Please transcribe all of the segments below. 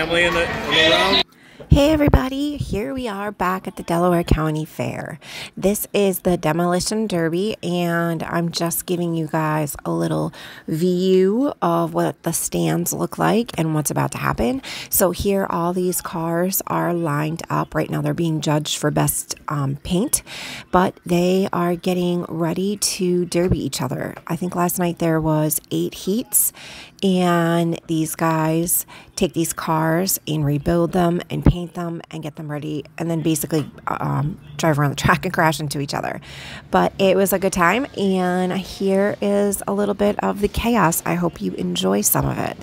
family in the round. Hey everybody, here we are back at the Delaware County Fair. This is the Demolition Derby, and I'm just giving you guys a little view of what the stands look like and what's about to happen. So here all these cars are lined up. Right now they're being judged for best paint, but they are getting ready to derby each other. I think last night there was 8 heats, and these guys take these cars and rebuild them and paint them and get them ready, and then basically drive around the track and crash into each other. But it was a good time, and here is a little bit of the chaos. I hope you enjoy some of it.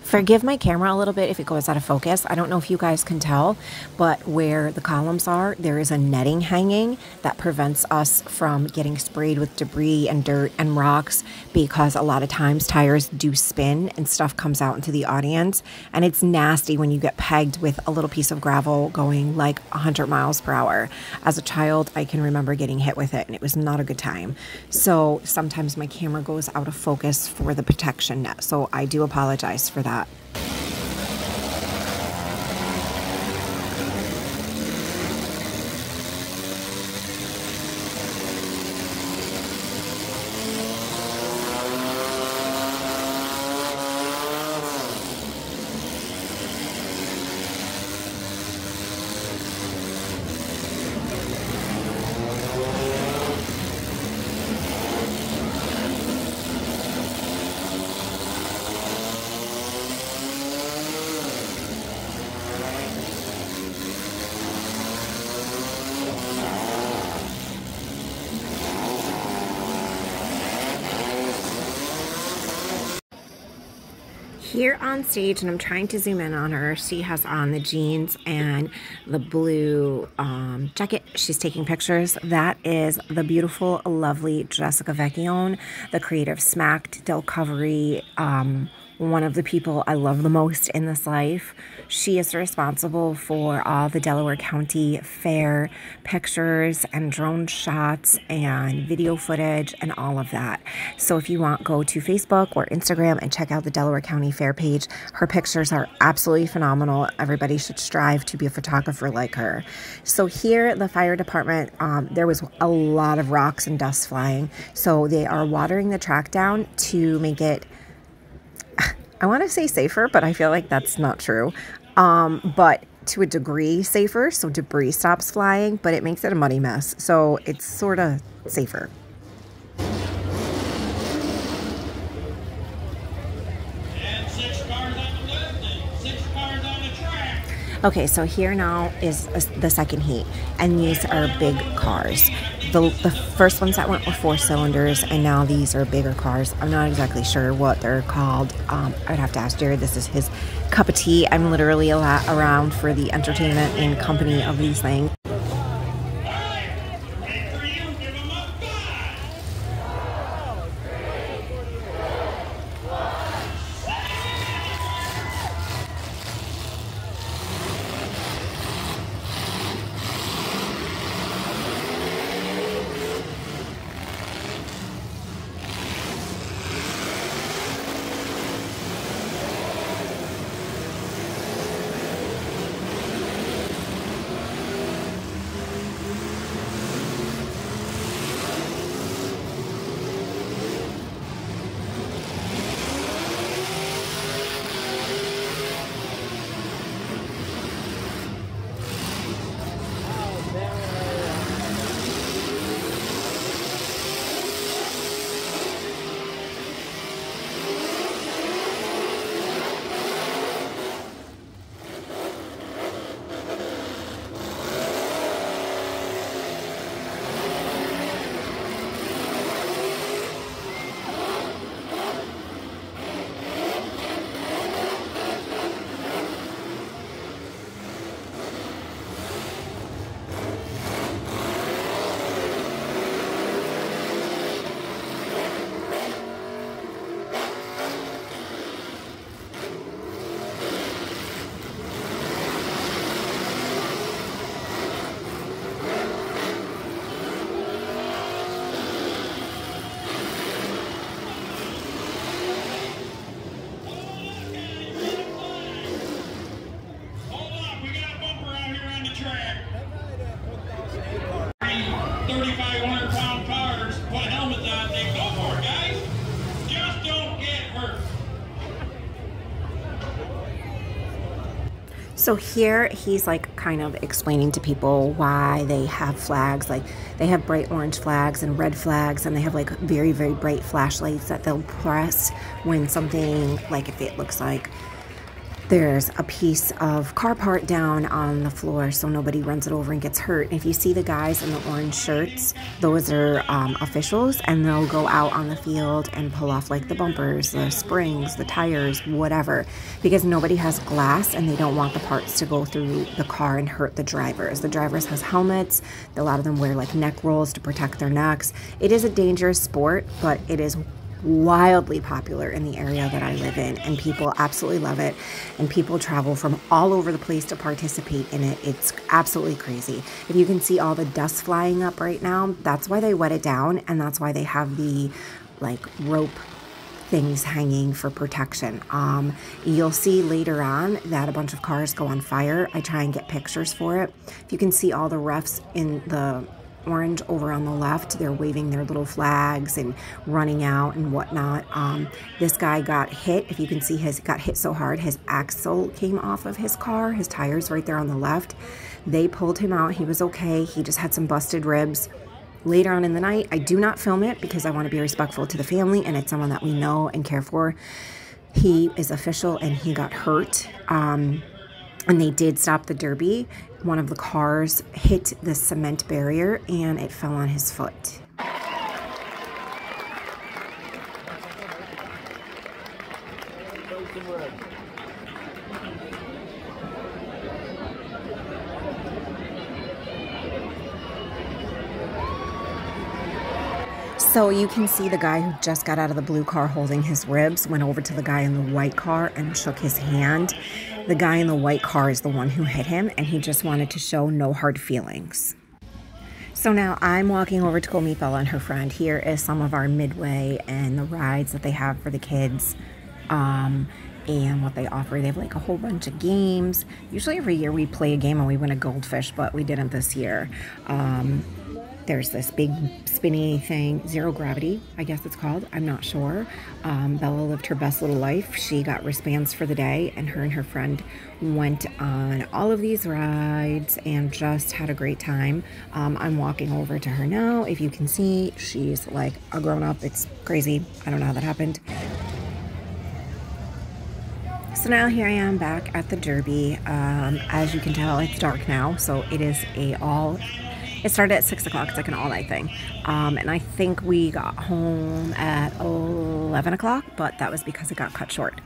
Forgive my camera a little bit if it goes out of focus. I don't know if you guys can tell, but where the columns are, there is a netting hanging that prevents us from getting sprayed with debris and dirt and rocks, because a lot of times tires do spin and stuff comes out into the audience, and it's nasty when you get pegged with a little piece of gravel going like 100 miles per hour. As a child, I can remember getting hit with it, and it was not a good time. So sometimes my camera goes out of focus for the protection net, so I do apologize for that. Here on stage, and I'm trying to zoom in on her, she has on the jeans and the blue jacket. She's taking pictures. That is the beautiful, lovely Jessica Vecchione, the creator of Smacked, Del Covery, one of the people I love the most in this life. She is responsible for all the Delaware County Fair pictures and drone shots and video footage and all of that. So if you want, go to Facebook or Instagram and check out the Delaware County Fair page. Her pictures are absolutely phenomenal. Everybody should strive to be a photographer like her. So here, the fire department, there was a lot of rocks and dust flying. So they are watering the track down to make it, I want to say safer, but I feel like that's not true. But to a degree safer, so debris stops flying, but it makes it a muddy mess. So it's sort of safer. And 6 cars on the left and 6 cars on the track. Okay, so here now is the second heat, and these are big cars. The first ones that went were 4 cylinders, and now these are bigger cars. I'm not exactly sure what they're called. I would have to ask Jared. This is his cup of tea. I'm literally around for the entertainment and company of these things. So here he's like kind of explaining to people why they have flags. Like they have bright orange flags and red flags, and they have like very, very bright flashlights that they'll press when something, like if it looks like there's a piece of car part down on the floor so nobody runs it over and gets hurt. And if you see the guys in the orange shirts, those are officials, and they'll go out on the field and pull off like the bumpers, the springs, the tires, whatever, because nobody has glass and they don't want the parts to go through the car and hurt the drivers. The drivers has helmets. A lot of them wear like neck rolls to protect their necks. It is a dangerous sport, but it is wildly popular in the area that I live in, and people absolutely love it, and people travel from all over the place to participate in it. It's absolutely crazy. If you can see all the dust flying up right now, that's why they wet it down, and that's why they have the like rope things hanging for protection. You'll see later on that a bunch of cars go on fire. I try and get pictures for it. If you can see all the refs in the orange over on the left, they're waving their little flags and running out and whatnot. This guy got hit. If you can see, got hit so hard his axle came off of his car. His tires right there on the left. They pulled him out. He was okay. He just had some busted ribs. Later on in the night, I do not film it because I want to be respectful to the family, and it's someone that we know and care for. He is official and he got hurt. And they did stop the derby. One of the cars hit the cement barrier and it fell on his foot. So you can see the guy who just got out of the blue car holding his ribs went over to the guy in the white car and shook his hand. The guy in the white car is the one who hit him, and he just wanted to show no hard feelings. So now I'm walking over to go meet Bella and her friend. Here is some of our midway and the rides that they have for the kids, and what they offer. They have like a whole bunch of games. Usually every year we play a game and we win a goldfish, but we didn't this year. There's this big spinny thing, zero gravity, I guess it's called. I'm not sure. Bella lived her best little life. She got wristbands for the day, and her friend went on all of these rides and just had a great time. I'm walking over to her now. If you can see, she's like a grown-up. It's crazy. I don't know how that happened. So now here I am back at the Derby. As you can tell, it's dark now, so it is it started at 6 o'clock. It's like an all-night thing. And I think we got home at 11 o'clock, but that was because it got cut short.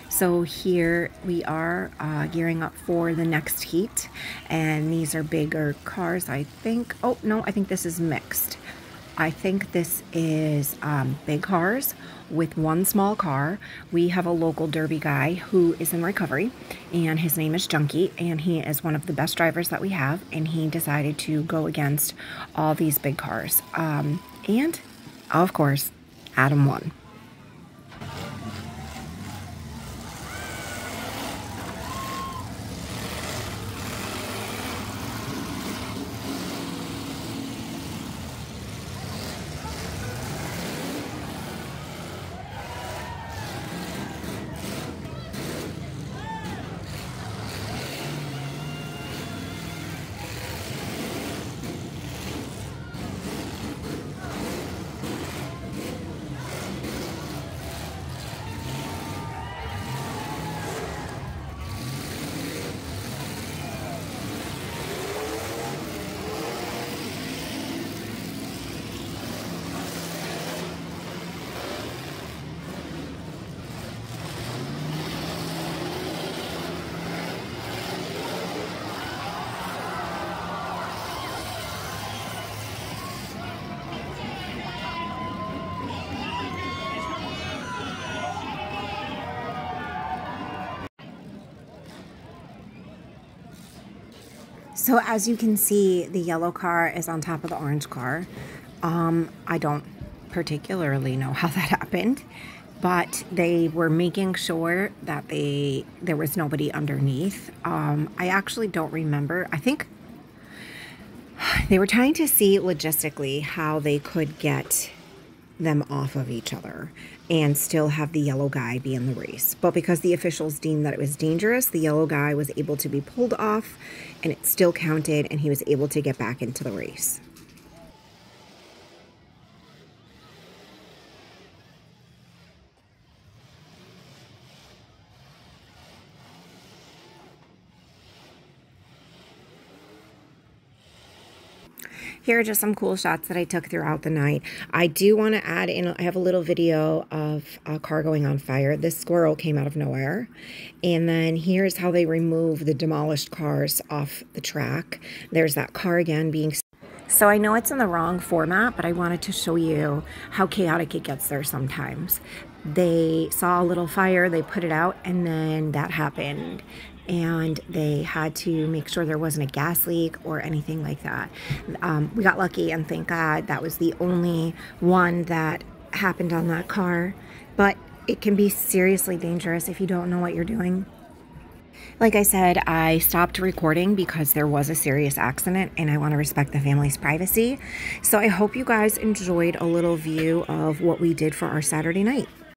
So here we are gearing up for the next heat. And these are bigger cars, I think. Oh, no, I think this is mixed. I think this is big cars with one small car. We have a local Derby guy who is in recovery, and his name is Junkie, and he is one of the best drivers that we have, and he decided to go against all these big cars. And, of course, Adam won. So as you can see, the yellow car is on top of the orange car. I don't particularly know how that happened, but they were making sure that there was nobody underneath. I actually don't remember. I think they were trying to see logistically how they could get them off of each other and still have the yellow guy be in the race. But because the officials deemed that it was dangerous, the yellow guy was able to be pulled off and it still counted and he was able to get back into the race. Here are just some cool shots that I took throughout the night. I do want to add in, I have a little video of a car going on fire. This squirrel came out of nowhere. And then here's how they remove the demolished cars off the track. There's that car again being... So I know it's in the wrong format, but I wanted to show you how chaotic it gets there sometimes. They saw a little fire, they put it out, and then that happened. And they had to make sure there wasn't a gas leak or anything like that. We got lucky, and thank God that was the only one that happened on that car. But it can be seriously dangerous if you don't know what you're doing. Like I said, I stopped recording because there was a serious accident and I want to respect the family's privacy. So I hope you guys enjoyed a little view of what we did for our Saturday night.